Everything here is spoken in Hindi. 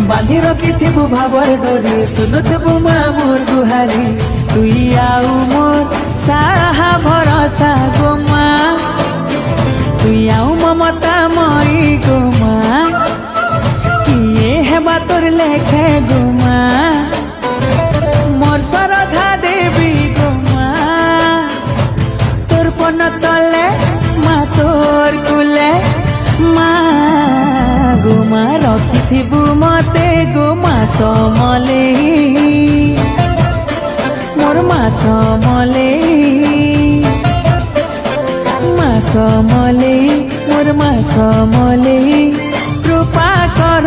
बांधी रखिथिबु भावर डोरी सुनुथबु मा मोर गुहारी तुई आउ मोर साहा भरोसा गो माँ तुई आउ ममता मई गो माँ किए हेबा तोर लेखे गो माँ मोर श्रद्धा देवी गो माँ तोर पन तले माँ तोर कुले माँ गो माँ रखिथिबु मते गो माँ समले मोर माँ समले मोर माँ समले कृपा कर